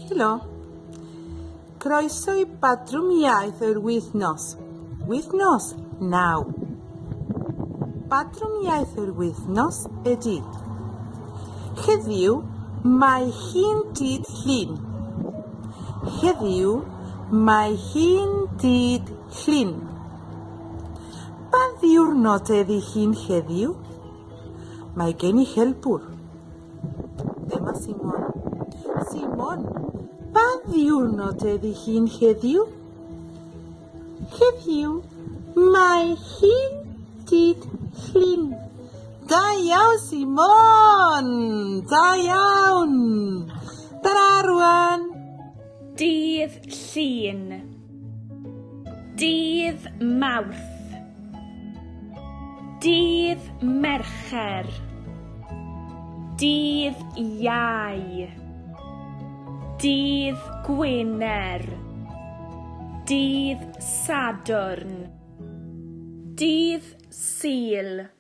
Helo. Croeso I Badrwm Iaith yr wythnos. Wythnos 9. Badrwm Iaith yr wythnos ydy. Heddiw mae hi'n dydd Llun. Heddiw mae hi'n dydd Llun. Pa ddiwrnod ydy hi'n heddiw? Mae gen I helpwr. Dyma Simon. Simon, pa ddiwrnod ydy hi'n heddiw? Heddiw mae hi'n dydd Llun. Da iawn, Simon! Da iawn! Tara rwan! Dydd Llun. Dydd Mawrth. Dydd Mercher. Dydd Iau. Dydd Gwener. Dydd Sadwrn. Dydd Sul.